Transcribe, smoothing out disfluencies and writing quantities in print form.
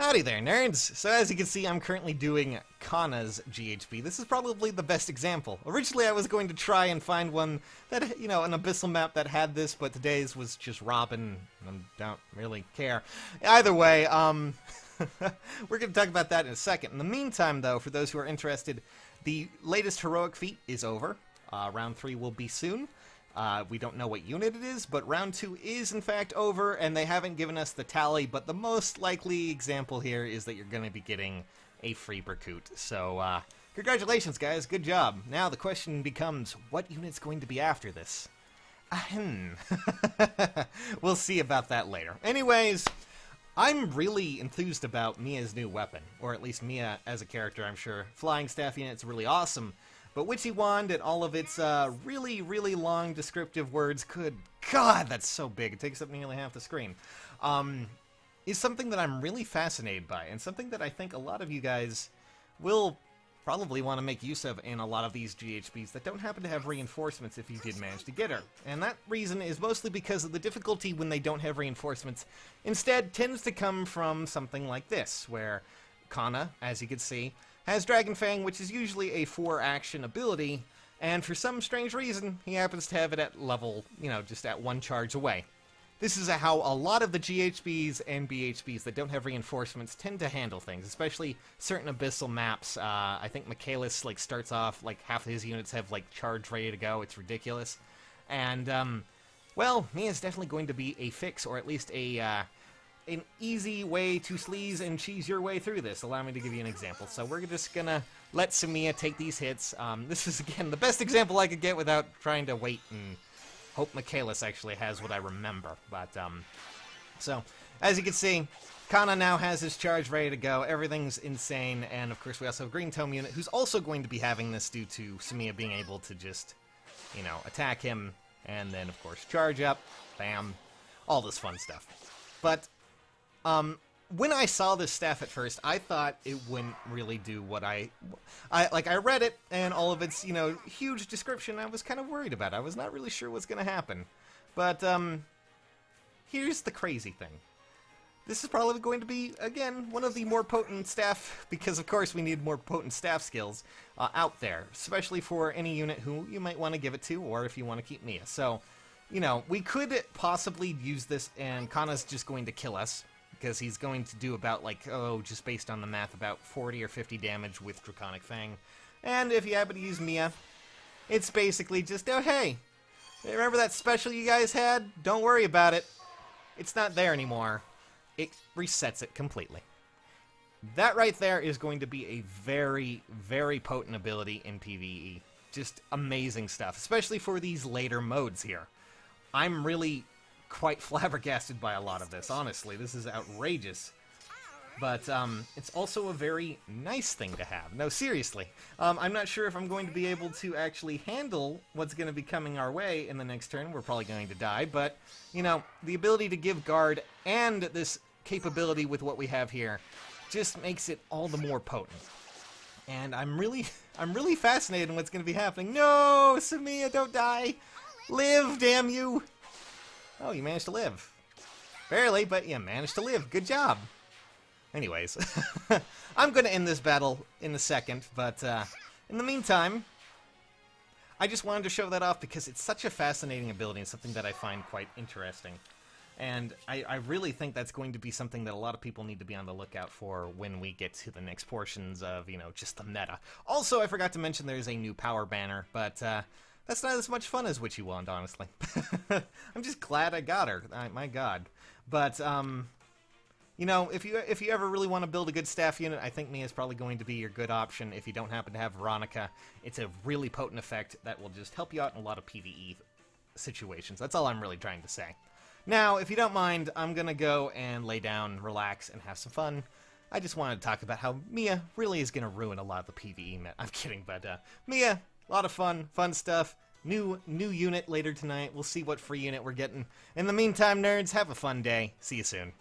Howdy there, nerds! So as you can see, I'm currently doing Kana's GHB. This is probably the best example. Originally, I was going to try and find one that, you know, an abyssal map that had this, but today's was just Robin, and I don't really care. Either way, we're going to talk about that in a second. In the meantime, though, for those who are interested, the latest heroic feat is over. Round 3 will be soon. We don't know what unit it is, but round 2 is in fact over, and they haven't given us the tally, but the most likely example here is that you're going to be getting a free Berkut. So, congratulations guys, good job. Now the question becomes, what unit's going to be after this? Ahem. We'll see about that later. Anyways, I'm really enthused about Mia's new weapon, or at least Mia as a character, I'm sure. Flying Staff unit's really awesome. But Witchy Wand and all of its really, really long descriptive words, good God, that's so big, it takes up nearly half the screen, is something that I'm really fascinated by, and something that I think a lot of you guys will probably want to make use of in a lot of these GHBs that don't happen to have reinforcements if you did manage to get her. And that reason is mostly because of the difficulty when they don't have reinforcements. Instead, tends to come from something like this, where Kana, as you can see, has Dragon Fang, which is usually a 4-action ability, and for some strange reason, he happens to have it at level, you know, just at 1 charge away. This is how a lot of the GHBs and BHBs that don't have reinforcements tend to handle things, especially certain abyssal maps. I think Michaelis, like, starts off, like, half of his units have, like, charge ready to go. It's ridiculous. And, well, Mia's definitely going to be a fix, or at least an easy way to sleaze and cheese your way through this. Allow me to give you an example. So we're just gonna let Samia take these hits. This is, again, the best example I could get without trying to wait and hope Michaelis actually has what I remember. But, so, as you can see, Kana now has his charge ready to go. Everything's insane. And, of course, we also have Green Tome unit, who's also going to be having this due to Samia being able to just, you know, attack him. And then, of course, charge up. Bam. All this fun stuff. But when I saw this staff at first, I thought it wouldn't really do what I read it, and all of its, you know, huge description, I was kind of worried about it. I was not really sure what's going to happen. But, here's the crazy thing. This is probably going to be, again, one of the more potent staff, because of course we need more potent staff skills, out there. Especially for any unit who you might want to give it to, or if you want to keep Mia. So, you know, we could possibly use this, and Kana's just going to kill us. Because he's going to do about, like, just based on the math, about 40 or 50 damage with Draconic Fang. And if you happen to use Mia, it's basically just, oh, hey, remember that special you guys had? Don't worry about it. It's not there anymore. It resets it completely. That right there is going to be a very, very potent ability in PvE. Just amazing stuff, especially for these later modes here. I'm really quite flabbergasted by a lot of this, honestly. This is outrageous. But, it's also a very nice thing to have. No, seriously. I'm not sure if I'm going to be able to actually handle what's going to be coming our way in the next turn. We're probably going to die, but, you know, the ability to give guard and this capability with what we have here just makes it all the more potent. And I'm really fascinated in what's going to be happening. No, Samia, don't die! Live, damn you! Oh, you managed to live. Barely, but you managed to live. Good job. Anyways, I'm going to end this battle in a second, but in the meantime, I just wanted to show that off because it's such a fascinating ability and something that I find quite interesting. And I really think that's going to be something that a lot of people need to be on the lookout for when we get to the next portions of, you know, just the meta. Also, I forgot to mention there's a new power banner, but that's not as much fun as Witchy Wand, honestly. I'm just glad I got her. My God. But, you know, if you ever really want to build a good staff unit, I think Mia is probably going to be your good option. If you don't happen to have Veronica, it's a really potent effect that will just help you out in a lot of PvE situations. That's all I'm really trying to say. Now, if you don't mind, I'm going to go and lay down, relax, and have some fun. I just wanted to talk about how Mia really is going to ruin a lot of the PvE met. I'm kidding, but Mia, a lot of fun stuff. New unit later tonight. We'll see what free unit we're getting. In the meantime, nerds, have a fun day. See you soon.